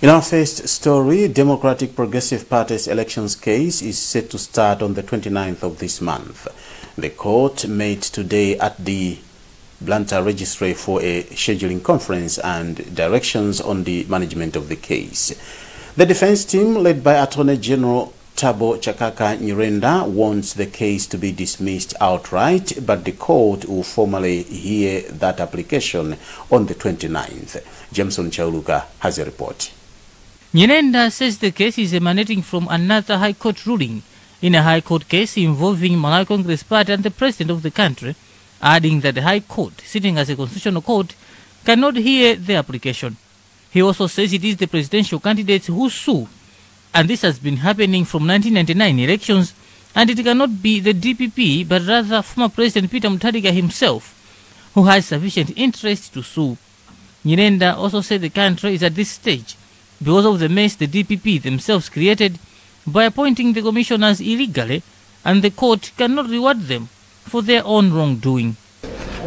In our first story, Democratic Progressive Party's elections case is set to start on the 29th of this month. The court met today at the Blantyre Registry for a scheduling conference and directions on the management of the case. The defense team, led by Attorney General Thabo Chakaka Nyirenda, wants the case to be dismissed outright, but the court will formally hear that application on the 29th. Jameson Chauluka has a report. Nyirenda says the case is emanating from another High Court ruling in a High Court case involving Malawi Congress Party and the President of the country, adding that the High Court, sitting as a constitutional court, cannot hear the application. He also says it is the presidential candidates who sue, and this has been happening from 1999 elections, and it cannot be the DPP but rather former President Peter Mutharika himself who has sufficient interest to sue. Nyirenda also said the country is at this stage because of the mess the DPP themselves created by appointing the commissioners illegally, and the court cannot reward them for their own wrongdoing.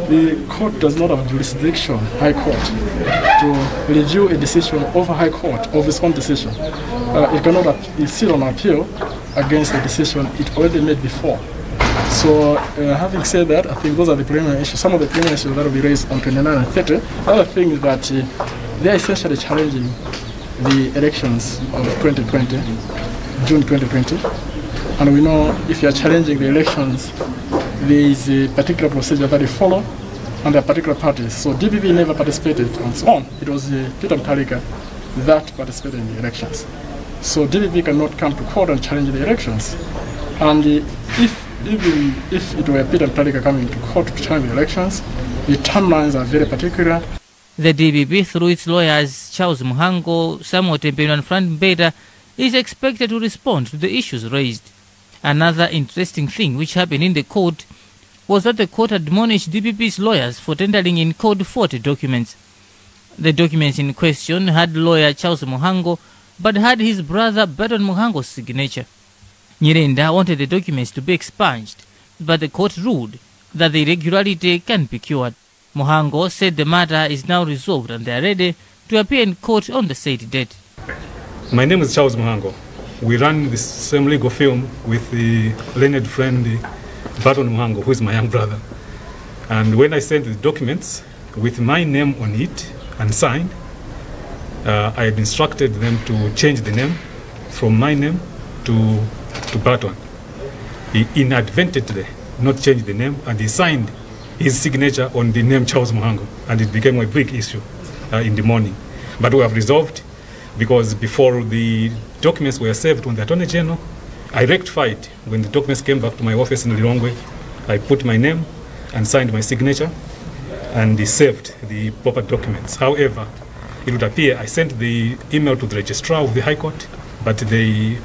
The court does not have jurisdiction, High Court, to review a decision of a High Court, of its own decision. It cannot sit on appeal against the decision it already made before. So, having said that, I think those are the preliminary issues. Some of the preliminary issues that will be raised on 29 and 30. The other thing is that they are essentially challenging the elections of 2020, June 2020. And we know if you are challenging the elections, there is a particular procedure that you follow and there are particular parties. So DPP never participated on its own. It was Peter Mutharika that participated in the elections. So DPP cannot come to court and challenge the elections. And even if it were Peter Mutharika coming to court to challenge the elections, the timelines are very particular. The DPP, through its lawyers Charles Muhango, Samuel Tempeno and Frank Mbeda, is expected to respond to the issues raised. Another interesting thing which happened in the court was that the court admonished DPP's lawyers for tendering in code 40 documents. The documents in question had lawyer Charles Muhango but had his brother Berton Muhango's signature. Nyirenda wanted the documents to be expunged, but the court ruled that the irregularity can be cured. Muhango said the matter is now resolved and they are ready to appear in court on the said date. My name is Charles Muhango. We run the same legal firm with the learned friend Berton Muhango, who is my young brother. And when I sent the documents with my name on it and signed, I had instructed them to change the name from my name to Berton. He inadvertently not changed the name, and he signed his signature on the name Charles Muhango, and it became a big issue in the morning. But we have resolved, because before the documents were served on the Attorney General, I rectified. When the documents came back to my office in Lilongwe, I put my name and signed my signature, and he served the proper documents. However, it would appear I sent the email to the registrar of the High Court, but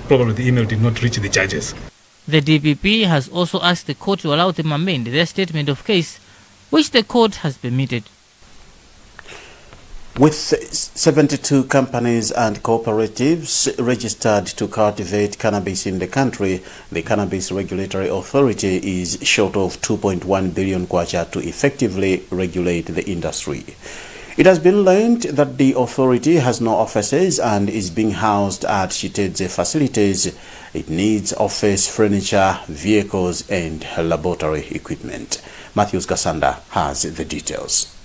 probably the email did not reach the judges. The DPP has also asked the court to allow them amend their statement of case, which the court has permitted. With 72 companies and cooperatives registered to cultivate cannabis in the country, the Cannabis Regulatory Authority is short of 2.1 billion kwacha to effectively regulate the industry. It has been learned that the authority has no offices and is being housed at Chitedze facilities. It needs office furniture, vehicles and laboratory equipment. Matthews Kasanda has the details.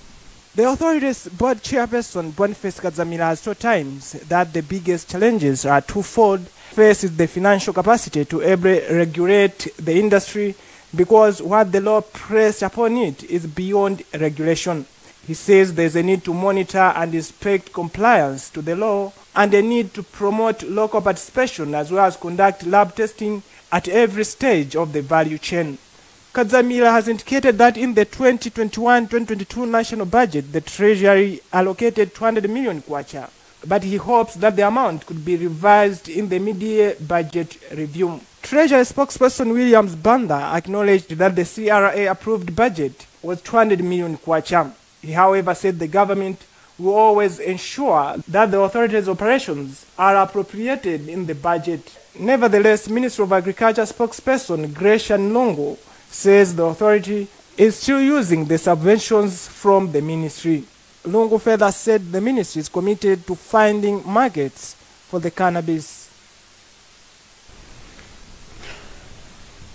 The authority's board chairperson Boniface Kadzamira has told Times that the biggest challenges are twofold. First is the financial capacity to regulate the industry, because what the law pressed upon it is beyond regulation. He says there is a need to monitor and inspect compliance to the law and a need to promote local participation as well as conduct lab testing at every stage of the value chain. Kadzamira has indicated that in the 2021-2022 national budget, the Treasury allocated 200 million kwacha, but he hopes that the amount could be revised in the mid-year budget review. Treasury spokesperson Williams Banda acknowledged that the CRA approved budget was 200 million kwacha. He, however, said the government will always ensure that the authority's operations are appropriated in the budget. Nevertheless, Minister of Agriculture spokesperson Gracia Nlongo says the authority is still using the subventions from the ministry. Lungu further said the ministry is committed to finding markets for the cannabis.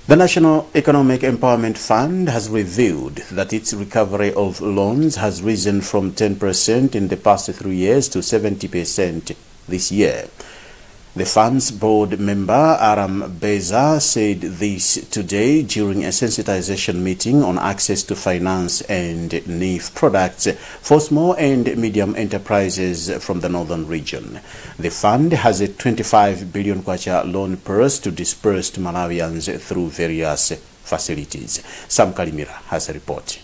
The National Economic Empowerment Fund has revealed that its recovery of loans has risen from 10% in the past 3 years to 70% this year. The fund's board member, Aram Beza, said this today during a sensitization meeting on access to finance and NIF products for small and medium enterprises from the northern region. The fund has a 25 billion kwacha loan purse to disperse to Malawians through various facilities. Sam Kalimira has a report.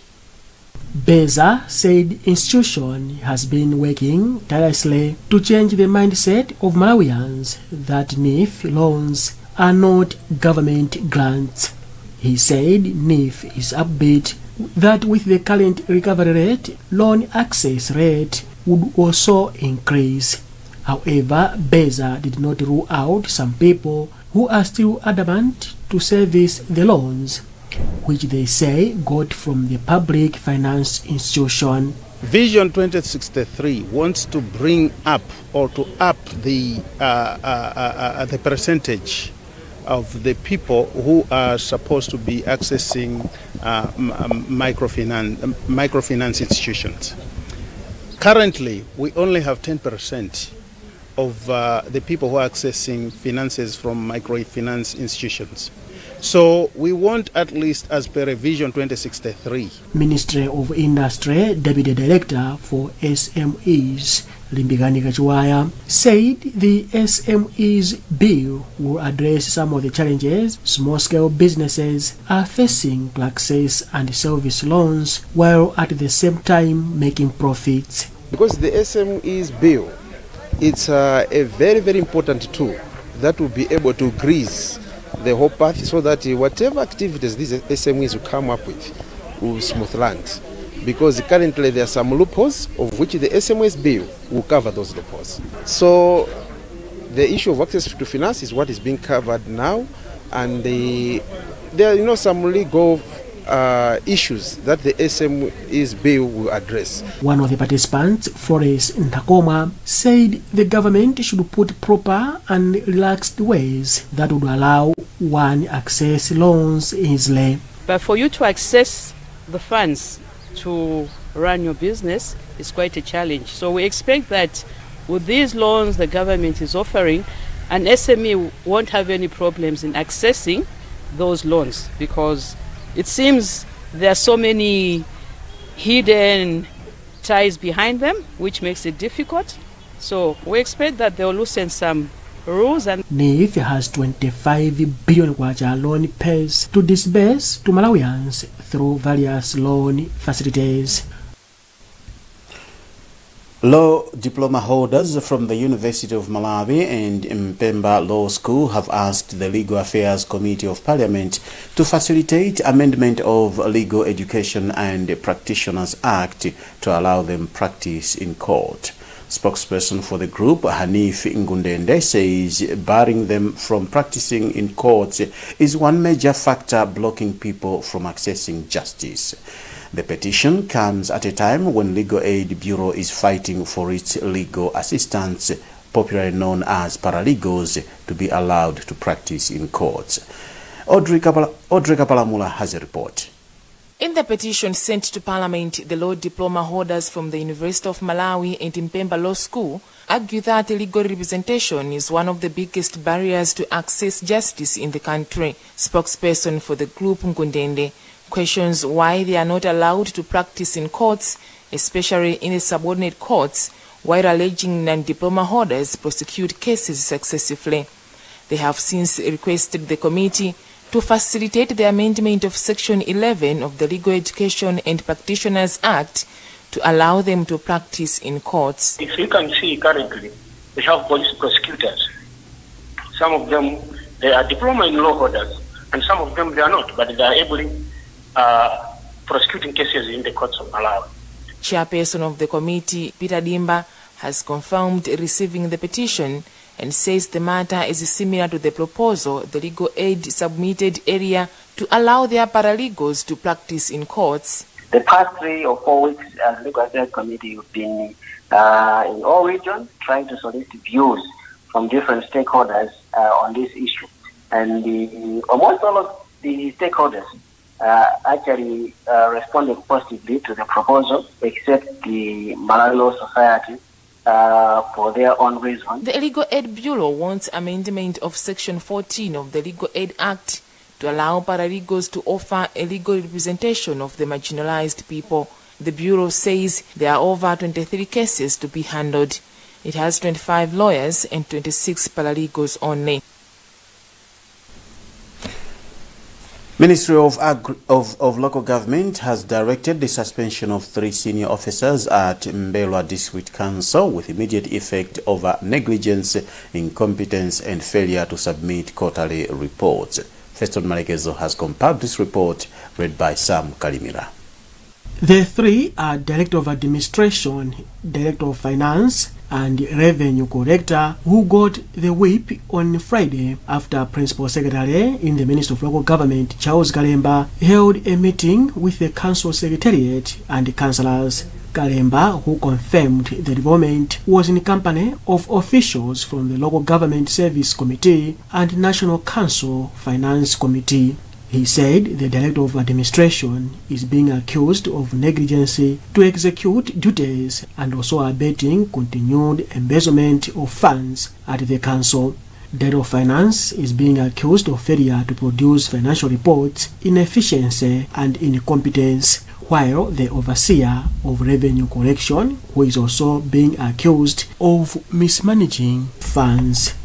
Beza said institution has been working tirelessly to change the mindset of Malawians that NIF loans are not government grants. He said NIF is upbeat that with the current recovery rate, loan access rate would also increase. However, Beza did not rule out some people who are still adamant to service the loans, which they say got from the public finance institution. Vision 2063 wants to bring up or to up the percentage of the people who are supposed to be accessing microfinance institutions. Currently, we only have 10% of the people who are accessing finances from microfinance institutions. So we want, at least as per Vision 2063. Ministry of Industry Deputy Director for SMEs, Limbigani Kachiwaya, said the SMEs bill will address some of the challenges small-scale businesses are facing to access and service loans, while at the same time making profits. Because the SMEs bill, it's a very, very important tool that will be able to grease the whole path so that whatever activities these SMEs will come up with will smooth land. Because currently there are some loopholes of which the SMEs bill will cover those loopholes. So the issue of access to finance is what is being covered now, and there are some legal issues that the SMEs bill will address. One of the participants, Flores Ntakoma, said the government should put proper and relaxed ways that would allow one access loans easily. But for you to access the funds to run your business is quite a challenge. So we expect that with these loans the government is offering, an SME won't have any problems in accessing those loans, because it seems there are so many hidden ties behind them, which makes it difficult. So we expect that they'll loosen some rules. And NIF has 25 billion kwacha loan pays to disburse to Malawians through various loan facilities. Law diploma holders from the University of Malawi and Mpemba Law School have asked the Legal Affairs Committee of Parliament to facilitate amendment of Legal Education and Practitioners Act to allow them practice in court. Spokesperson for the group, Hanif Ngundende, says barring them from practicing in courts is one major factor blocking people from accessing justice. The petition comes at a time when Legal Aid Bureau is fighting for its legal assistants, popularly known as paralegals, to be allowed to practice in courts. Audrey Kapalamula has a report. In the petition sent to Parliament, the law diploma holders from the University of Malawi and Mpemba Law School argue that legal representation is one of the biggest barriers to access justice in the country. Spokesperson for the group, Ngundende, questions why they are not allowed to practice in courts, especially in the subordinate courts, while alleging non-diploma holders prosecute cases successively. They have since requested the committee to facilitate the amendment of Section 11 of the Legal Education and Practitioners Act to allow them to practice in courts. If you can see currently, we have police prosecutors. Some of them, they are diploma in law holders, and some of them they are not, but they are able prosecuting cases in the courts of Malawi. Chairperson of the committee, Peter Dimba, has confirmed receiving the petition and says the matter is similar to the proposal the Legal Aid submitted earlier to allow their paralegals to practice in courts. The past 3 or 4 weeks, as Legal Affairs Committee, we've been in all regions trying to solicit views from different stakeholders on this issue. And almost all of the stakeholders actually responded positively to the proposal, except the Malawi Law Society for their own reasons. The Legal Aid Bureau wants amendment of Section 14 of the Legal Aid Act to allow paralegals to offer a legal representation of the marginalized people. The Bureau says there are over 23 cases to be handled. It has 25 lawyers and 26 paralegals only. Ministry of Local Government has directed the suspension of 3 senior officers at Mbelwa District Council with immediate effect over negligence, incompetence and failure to submit quarterly reports. Feston Malekezo has compiled this report, read by Sam Kalimira. The 3 are Director of Administration, Director of Finance and Revenue Collector, who got the whip on Friday after Principal Secretary in the Ministry of Local Government, Charles Kalemba, held a meeting with the Council Secretariat and councillors. Kalemba, who confirmed the development, was in company of officials from the Local Government Service Committee and National Council Finance Committee. He said the Director of Administration is being accused of negligence to execute duties and also abetting continued embezzlement of funds at the Council. Director of Finance is being accused of failure to produce financial reports, inefficiency and incompetence, while the Overseer of Revenue Collection, who is also being accused of mismanaging funds.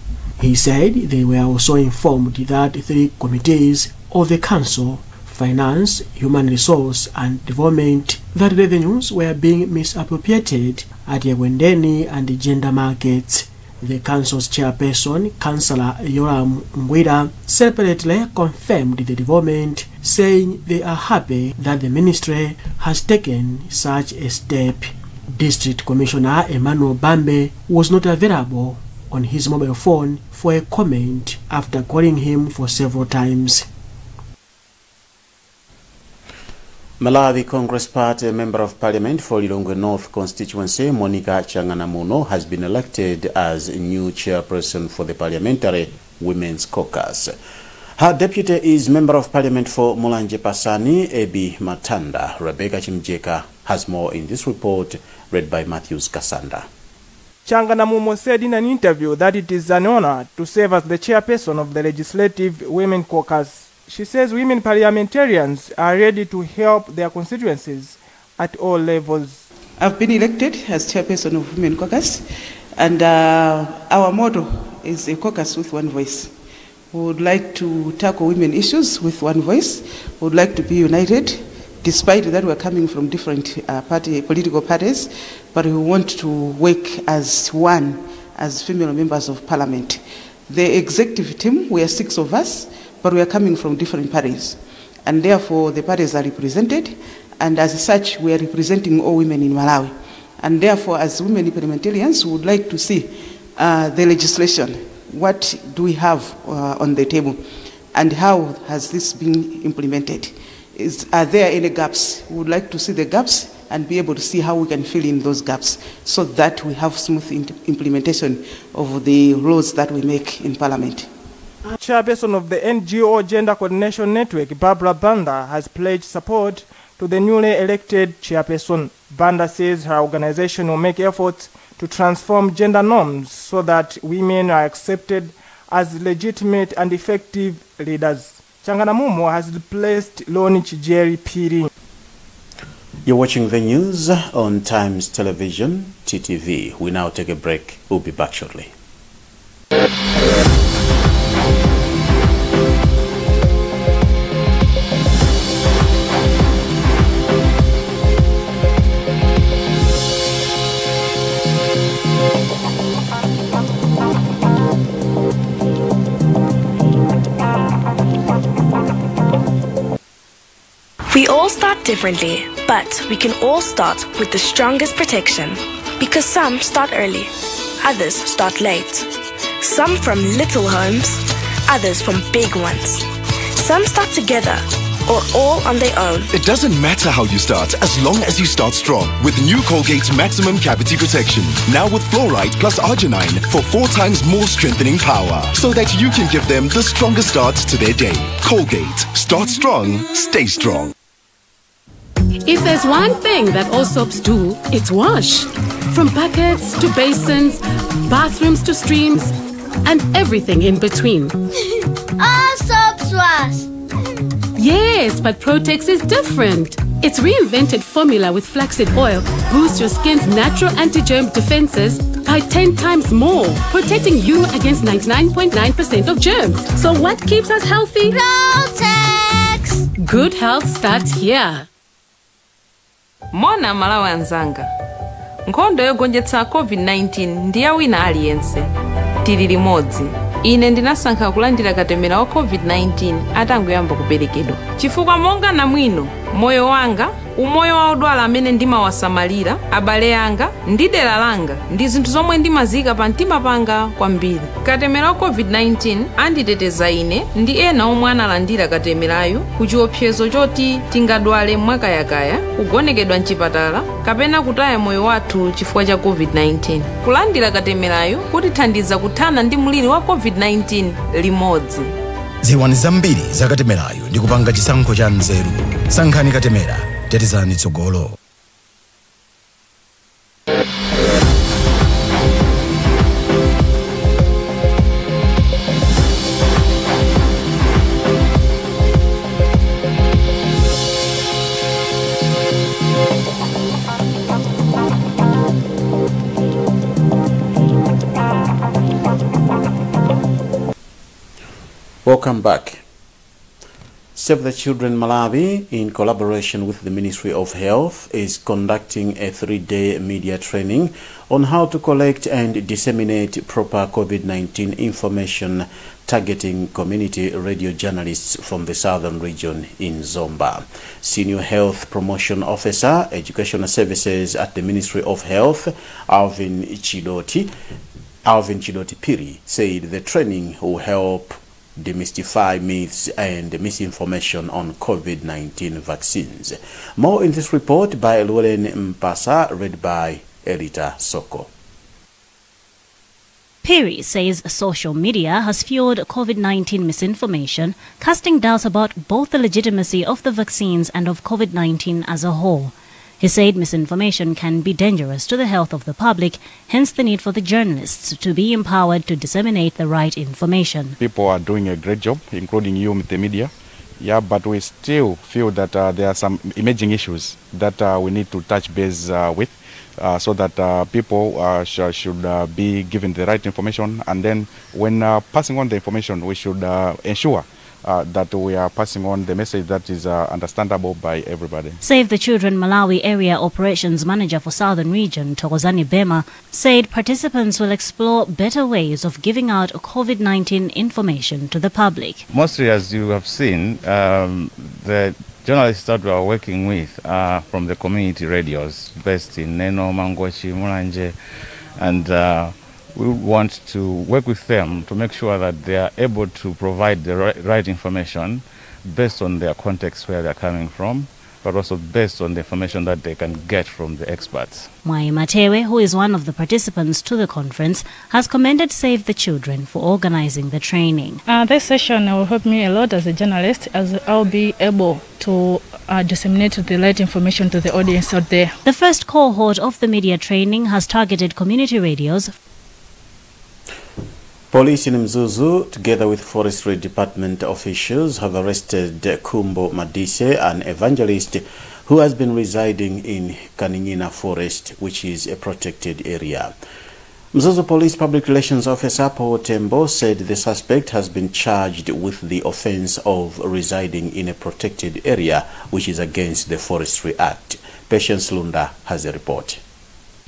He said they were also informed that 3 committees of the Council, Finance, Human Resource and Development, that revenues were being misappropriated at Yewendeni and the gender markets. The Council's chairperson, Councillor Yoram Ngwira, separately confirmed the development, saying they are happy that the ministry has taken such a step. District Commissioner Emmanuel Bambe was not available on his mobile phone for a comment after calling him for several times. Malawi Congress Party Member of Parliament for Lilongwe North constituency, Monica Changanamuno, has been elected as new chairperson for the Parliamentary Women's Caucus. Her deputy is Member of Parliament for Mulanje Pasani, Ebi Matanda. Rebecca Chimjeka has more in this report, read by Matthews Kasanda. Changanamuno said in an interview that it is an honor to serve as the chairperson of the Legislative Women Caucus. She says women parliamentarians are ready to help their constituencies at all levels. I've been elected as chairperson of Women Caucus, and our motto is a caucus with one voice. We would like to tackle women issues with one voice. We would like to be united, despite that we're coming from different political parties, but we want to work as one, as female members of parliament. The executive team, we are 6 of us, but we are coming from different parties, and therefore the parties are represented, and as such we are representing all women in Malawi, and therefore as women parliamentarians we would like to see the legislation. What do we have on the table, and how has this been implemented? Are there any gaps? We would like to see the gaps and be able to see how we can fill in those gaps so that we have smooth implementation of the laws that we make in Parliament. Chairperson of the NGO Gender Coordination Network, Barbara Banda, has pledged support to the newly elected chairperson. Banda says her organization will make efforts to transform gender norms so that women are accepted as legitimate and effective leaders. Changanamuno has replaced Loni Chijeri Piri. You're watching the news on Times Television, TTV. We now take a break. We'll be back shortly. We all start differently, but we can all start with the strongest protection. Because some start early, others start late. Some from little homes, others from big ones. Some start together, or all on their own. It doesn't matter how you start, as long as you start strong. With new Colgate Maximum Cavity Protection. Now with fluoride plus arginine for 4 times more strengthening power. So that you can give them the strongest start to their day. Colgate. Start strong. Stay strong. If there's one thing that all soaps do, it's wash. From buckets to basins, bathrooms to streams, and everything in between. All soaps wash. Yes, but Protex is different. Its reinvented formula with flaxseed oil boosts your skin's natural anti-germ defenses by 10 times more, protecting you against 99.9% of germs. So what keeps us healthy? Protex! Good health starts here. Mona Malawi anzanga. Nkhondo yogonjetsa COVID-19 ndiya wina aliyense. Tili limodzi. Ine ndinasankha kulandira katemera wa COVID-19 atangoyamba kuperekedwa. Chifukwa monga namwino, moyo wanga, umoyo wa odwala amene ndimawasamalira, abale anga, ndi dera langa, ndi zinthu zomwe ndimazika pa mtima panga kwambiri. Katemera wa COVID-19 anditeteza ine ndi ena omwe analandira katemerayo ku chiopsezo choti tingadwale mwakayakaya, kugonekedwa mchipatala, kapena kutaya moyo wathu chifukwa cha COVID-19. Kulandira katemerayo kutithandiza kuthana ndi mliri wa COVID-19 limodzi. Ziwani zambiri za katemerayo ndi kupanga chisankho cha nzeru. Sankhani katemera, tetezani tsogolo. Welcome back. Save the Children Malawi, in collaboration with the Ministry of Health, is conducting a 3-day media training on how to collect and disseminate proper COVID-19 information, targeting community radio journalists from the southern region in Zomba. Senior Health Promotion Officer, Educational Services at the Ministry of Health, Alvin Chidoti Piri, said the training will help demystify myths and misinformation on COVID-19 vaccines. More in this report by Llewellyn Mpasa, read by Elita Soko. Piri says social media has fueled COVID-19 misinformation, casting doubts about both the legitimacy of the vaccines and of COVID-19 as a whole. He said misinformation can be dangerous to the health of the public, hence the need for the journalists to be empowered to disseminate the right information. People are doing a great job, including you, the media. Yeah, but we still feel that there are some emerging issues that we need to touch base with, so that people should be given the right information. And then when passing on the information, we should ensure that we are passing on the message that is understandable by everybody. Save the Children Malawi Area Operations Manager for Southern Region, Thokozani Bema, said participants will explore better ways of giving out COVID-19 information to the public. Mostly, as you have seen, the journalists that we are working with from the community radios based in Neno, Mangochi, Mulanje, and we want to work with them to make sure that they are able to provide the right information based on their context where they are coming from, but also based on the information that they can get from the experts. Mwai Matewe, who is one of the participants to the conference, has commended Save the Children for organizing the training. This session will help me a lot as a journalist, as I'll be able to disseminate the right information to the audience out there. The first cohort of the media training has targeted community radios. Police in Mzuzu, together with Forestry Department officials, have arrested Kumbo Madise, an evangelist who has been residing in Kaningina Forest, which is a protected area. Mzuzu Police Public Relations Officer Paul Tembo said the suspect has been charged with the offense of residing in a protected area, which is against the Forestry Act. Patience Lunda has a report.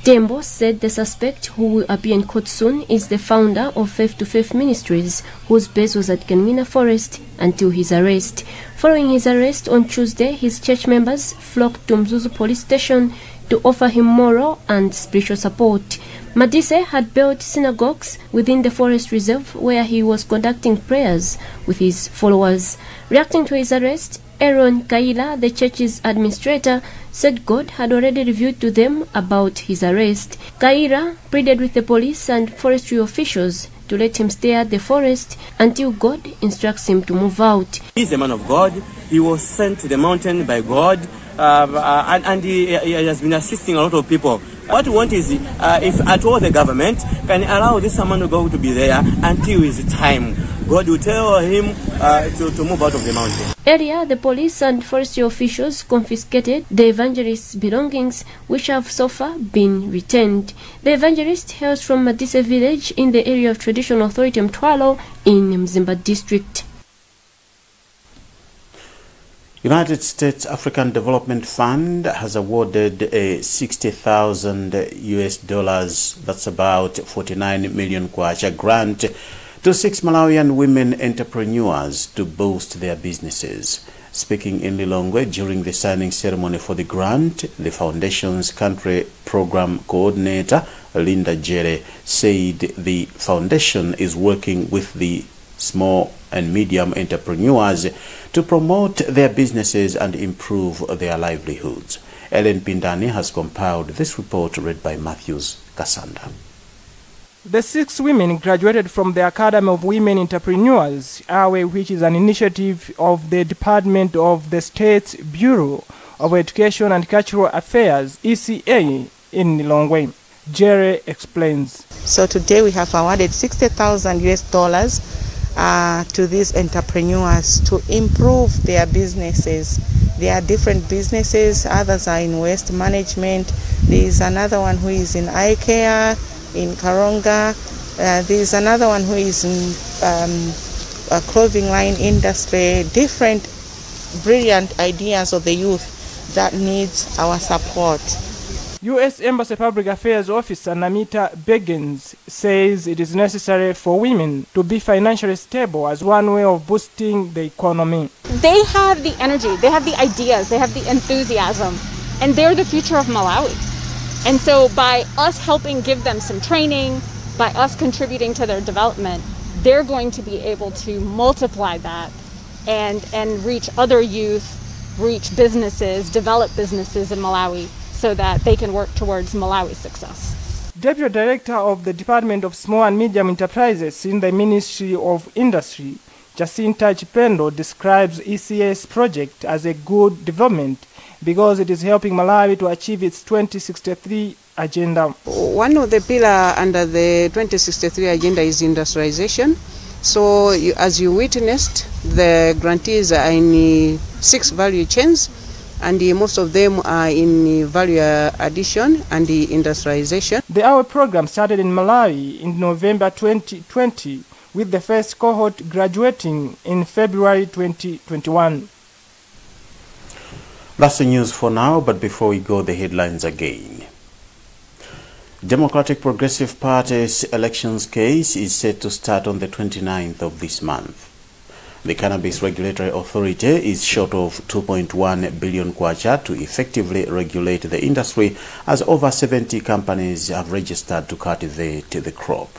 Tembo said the suspect, who will appear in court soon, is the founder of Faith to Faith Ministries, whose base was at Kaningina Forest until his arrest. Following his arrest on Tuesday, his church members flocked to Mzuzu Police Station to offer him moral and spiritual support. Madise had built synagogues within the forest reserve where he was conducting prayers with his followers. Reacting to his arrest, Aaron Kaila, the church's administrator, said God had already revealed to them about his arrest. Kaila pleaded with the police and forestry officials to let him stay at the forest until God instructs him to move out. He's a man of God. He was sent to the mountain by God, and he has been assisting a lot of people. What we want is, if at all the government can allow this man to go to be there until his time, God will tell him to move out of the mountain. Earlier, the police and forestry officials confiscated the evangelist's belongings, which have so far been returned. The evangelist hails from Madise village in the area of traditional authority Mtwalo in Mzimba district. United States African Development Fund has awarded a $60,000 that's about 49 million kwacha grant to 6 Malawian women entrepreneurs to boost their businesses. Speaking in Lilongwe during the signing ceremony for the grant, the foundation's country program coordinator, Linda Jere, said the foundation is working with the small and medium entrepreneurs to promote their businesses and improve their livelihoods. Ellen Pindani has compiled this report read by Matthews Kasanda. The 6 women graduated from the Academy of Women Entrepreneurs, AWE, which is an initiative of the Department of the State's Bureau of Education and Cultural Affairs, ECA, in Lilongwe. Jerry explains. So today we have awarded $60,000 to these entrepreneurs to improve their businesses. There are different businesses, others are in waste management. There is another one who is in eye care, in Karonga. There is another one who is in a clothing line industry. Different brilliant ideas of the youth that needs our support. U.S. Embassy Public Affairs Officer Namita Beggins says it is necessary for women to be financially stable as one way of boosting the economy. They have the energy, they have the ideas, they have the enthusiasm, and they're the future of Malawi. And so by us helping give them some training, by us contributing to their development, they're going to be able to multiply that and reach other youth, reach businesses, develop businesses in Malawi, so that they can work towards Malawi's success. Deputy Director of the Department of Small and Medium Enterprises in the Ministry of Industry, Jacinta Chipendo, describes ECA's project as a good development because it is helping Malawi to achieve its 2063 agenda. One of the pillars under the 2063 agenda is industrialization. So as you witnessed, the grantees are in 6 value chains, and most of them are in value addition and the industrialization. The AWE program started in Malawi in November 2020, with the first cohort graduating in February 2021. That's the news for now, but before we go, the headlines again. Democratic Progressive Party's elections case is set to start on the 29th of this month. The Cannabis Regulatory Authority is short of 2.1 billion kwacha to effectively regulate the industry, as over 70 companies have registered to cultivate the crop.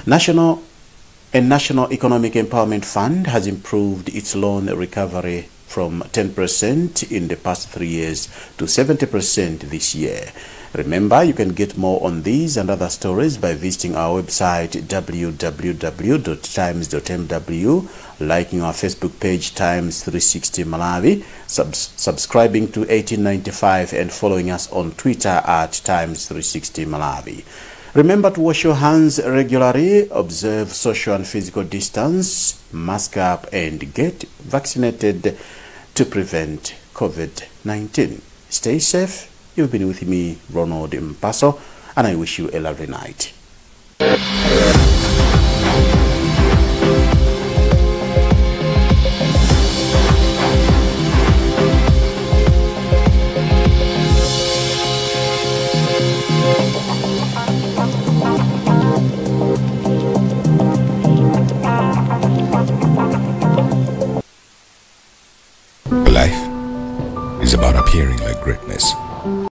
National Economic Empowerment Fund has improved its loan recovery from 10% in the past 3 years to 70% this year. Remember, you can get more on these and other stories by visiting our website www.times.mw, liking our Facebook page Times 360 Malawi, subscribing to 1895 and following us on Twitter at Times 360 Malawi. Remember to wash your hands regularly, observe social and physical distance, mask up and get vaccinated to prevent COVID-19. Stay safe. You've been with me, Ronald Mpaso, and I wish you a lovely night. Life is about appearing like greatness.